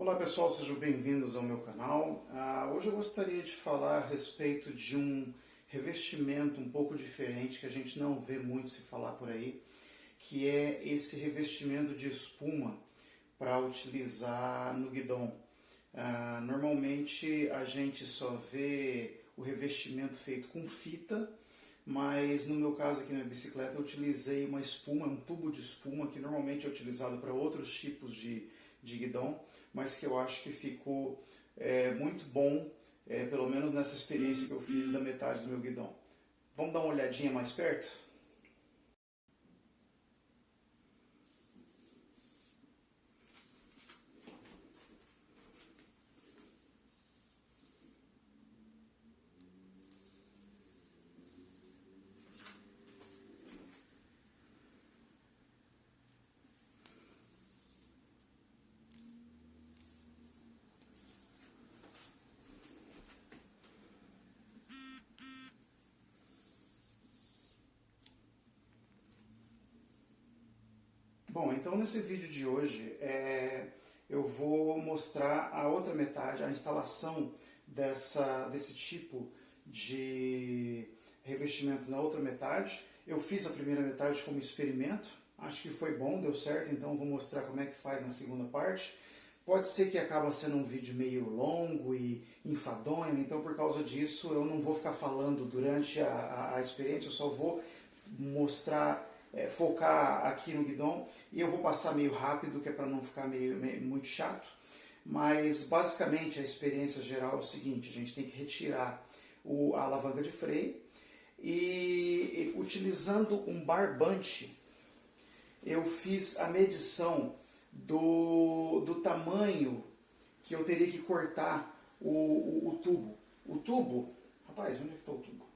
Olá pessoal, sejam bem-vindos ao meu canal. Hoje eu gostaria de falar a respeito de um revestimento um pouco diferente que a gente não vê muito se falar por aí, que é esse revestimento de espuma para utilizar no guidão. Normalmente a gente só vê o revestimento feito com fita, mas no meu caso aqui na bicicleta eu utilizei uma espuma, um tubo de espuma que normalmente é utilizado para outros tipos de guidão, mas que eu acho que ficou muito bom, pelo menos nessa experiência que eu fiz da metade do meu guidão. Vamos dar uma olhadinha mais perto? Bom, então nesse vídeo de hoje eu vou mostrar a outra metade, a instalação desse tipo de revestimento na outra metade. Eu fiz a primeira metade como experimento, acho que foi bom, deu certo, então vou mostrar como é que faz na segunda parte. Pode ser que acabe sendo um vídeo meio longo e enfadonho, então por causa disso eu não vou ficar falando durante a experiência, eu só vou mostrar, focar aqui no guidão, e eu vou passar meio rápido, que é para não ficar muito chato. Mas basicamente a experiência geral é o seguinte: a gente tem que retirar a alavanca de freio e utilizando um barbante eu fiz a medição do tamanho que eu teria que cortar o tubo. O tubo, rapaz, onde é que está o tubo?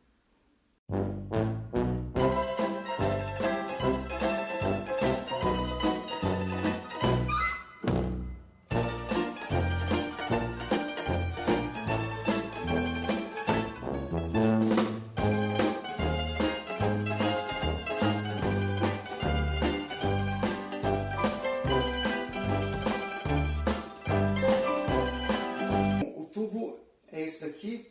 Esse daqui,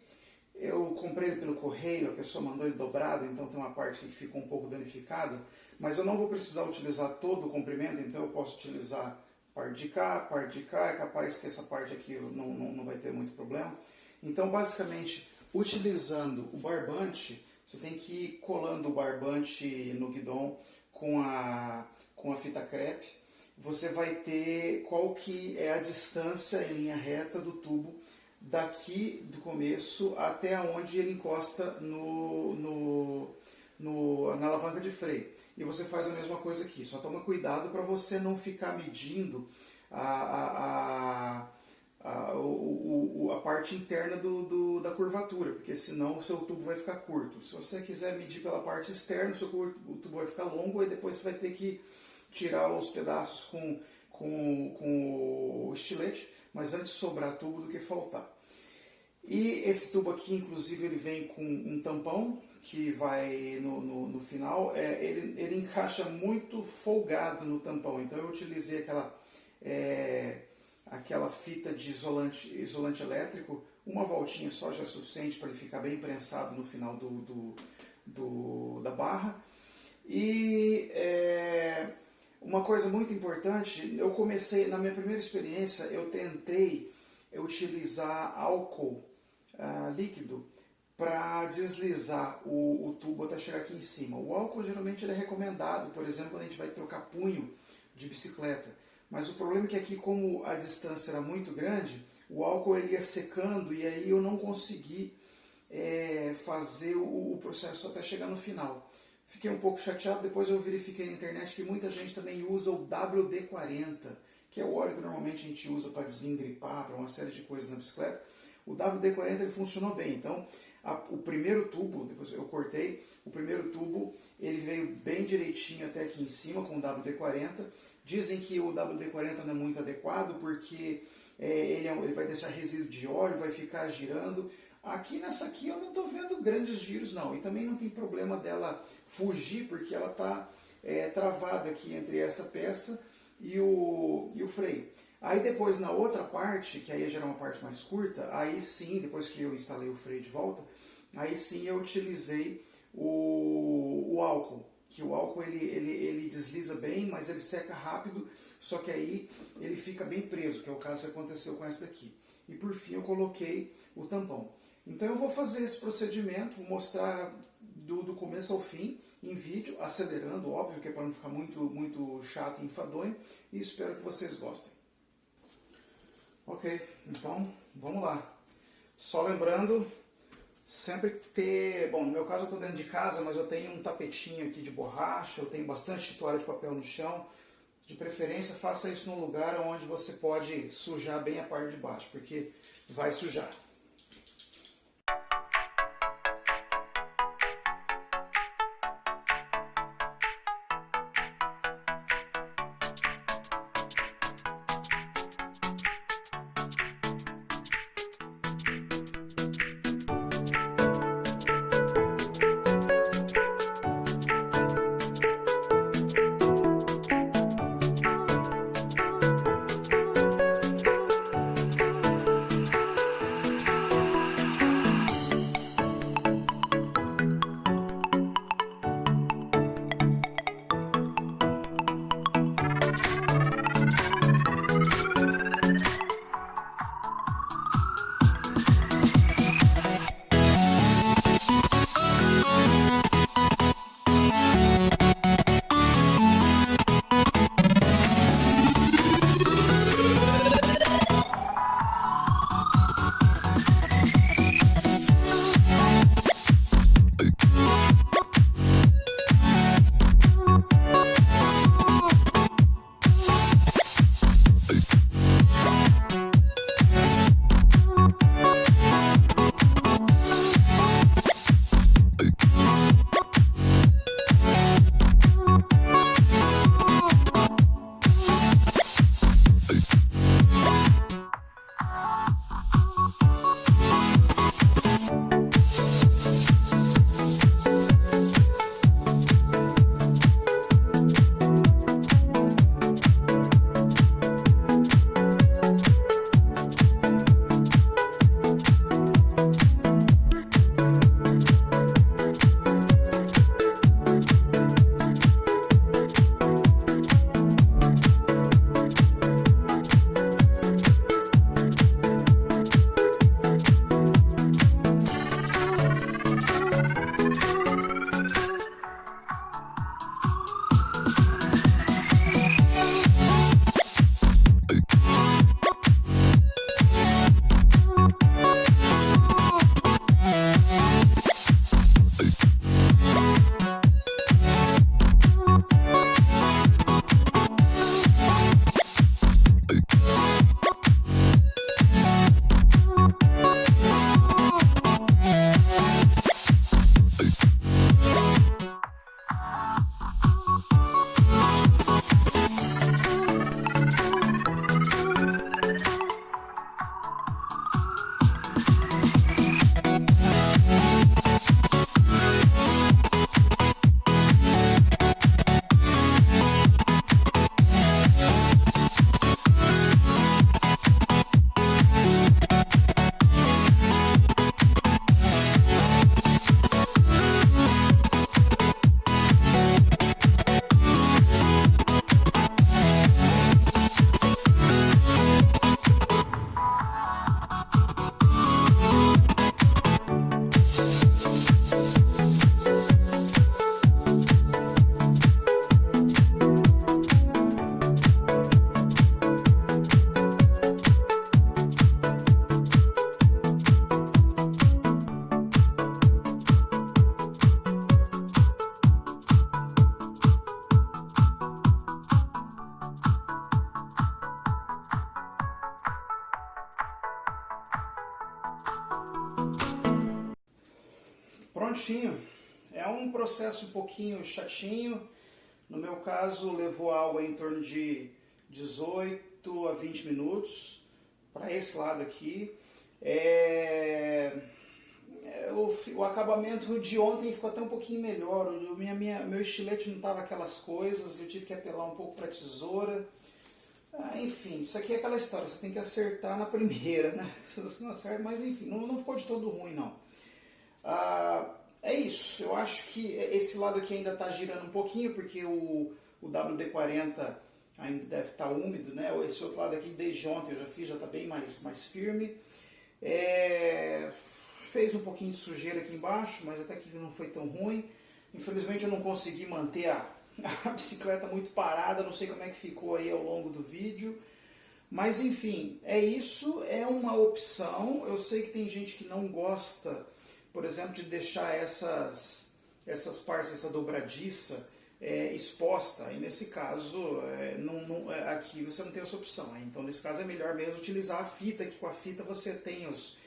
eu comprei ele pelo correio, a pessoa mandou ele dobrado, então tem uma parte que ficou um pouco danificada, mas eu não vou precisar utilizar todo o comprimento, então eu posso utilizar parte de cá, é capaz que essa parte aqui não vai ter muito problema. Então basicamente, utilizando o barbante, você tem que ir colando o barbante no guidão com a fita crepe. Você vai ter qual que é a distância em linha reta do tubo daqui do começo até onde ele encosta na alavanca de freio. E você faz a mesma coisa aqui, só toma cuidado para você não ficar medindo a parte interna da curvatura, porque senão o seu tubo vai ficar curto. Se você quiser medir pela parte externa, o tubo vai ficar longo, e depois você vai ter que tirar os pedaços com o estilete, mas antes sobrar tubo do que faltar. E esse tubo aqui, inclusive, ele vem com um tampão que vai no final. Ele encaixa muito folgado no tampão, então eu utilizei aquela fita de isolante elétrico. Uma voltinha só já é suficiente para ele ficar bem prensado no final da barra. E uma coisa muito importante, eu comecei, na minha primeira experiência, eu tentei utilizar álcool líquido para deslizar o tubo até chegar aqui em cima. O álcool geralmente ele é recomendado, por exemplo, quando a gente vai trocar punho de bicicleta. Mas o problema é que aqui, como a distância era muito grande, o álcool ele ia secando, e aí eu não consegui fazer o processo até chegar no final. Fiquei um pouco chateado, depois eu verifiquei na internet que muita gente também usa o WD-40, que é o óleo que normalmente a gente usa para desengripar, para uma série de coisas na bicicleta. O WD-40 ele funcionou bem, então o primeiro tubo, depois eu cortei, o primeiro tubo ele veio bem direitinho até aqui em cima com o WD-40. Dizem que o WD-40 não é muito adequado porque ele vai deixar resíduo de óleo, vai ficar girando. Aqui nessa aqui eu não estou vendo grandes giros não, e também não tem problema dela fugir, porque ela está travada aqui entre essa peça e o freio. Aí depois na outra parte, que aí já era uma parte mais curta, aí sim, depois que eu instalei o freio de volta, aí sim eu utilizei o álcool, que o álcool ele desliza bem, mas ele seca rápido, só que aí ele fica bem preso, que é o caso que aconteceu com essa daqui. E por fim eu coloquei o tampão. Então eu vou fazer esse procedimento, vou mostrar do começo ao fim, em vídeo, acelerando, óbvio, que é para não ficar muito chato e enfadonho, e espero que vocês gostem. Ok, então vamos lá. Só lembrando, sempre ter... Bom, no meu caso eu estou dentro de casa, mas eu tenho um tapetinho aqui de borracha, eu tenho bastante toalha de papel no chão. De preferência, faça isso num lugar onde você pode sujar bem a parte de baixo, porque vai sujar. Prontinho. É um processo um pouquinho chatinho. No meu caso, levou água em torno de 18 a 20 minutos para esse lado aqui. O acabamento de ontem ficou até um pouquinho melhor. Meu estilete não estava aquelas coisas, eu tive que apelar um pouco para a tesoura. Enfim, isso aqui é aquela história, você tem que acertar na primeira, né? Se você não acerta, mas enfim, não ficou de todo ruim, não. É isso, eu acho que esse lado aqui ainda está girando um pouquinho, porque o WD-40 ainda deve estar úmido, né? Esse outro lado aqui, desde ontem eu já fiz, já está bem mais firme. Fez um pouquinho de sujeira aqui embaixo, mas até que não foi tão ruim. Infelizmente eu não consegui manter a bicicleta muito parada, não sei como é que ficou aí ao longo do vídeo. Mas enfim, é isso, é uma opção. Eu sei que tem gente que não gosta, por exemplo, de deixar essas partes, essa dobradiça exposta. E nesse caso, aqui você não tem essa opção. Então nesse caso é melhor mesmo utilizar a fita, que com a fita você tem os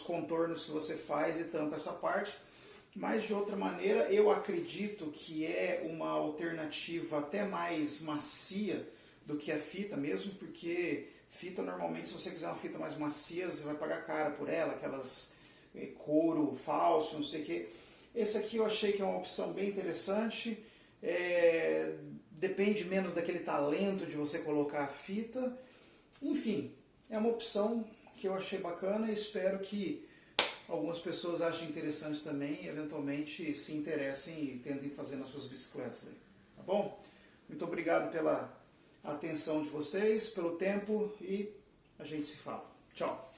contornos que você faz e tampa essa parte. Mas de outra maneira, eu acredito que é uma alternativa até mais macia do que a fita mesmo, porque fita normalmente, se você quiser uma fita mais macia, você vai pagar caro por ela, aquelas couro falso, não sei o que. Esse aqui eu achei que é uma opção bem interessante, depende menos daquele talento de você colocar a fita. Enfim, é uma opção que eu achei bacana e espero que algumas pessoas achem interessante também e eventualmente se interessem e tentem fazer nas suas bicicletas. Tá bom? Muito obrigado pela atenção de vocês, pelo tempo e a gente se fala. Tchau!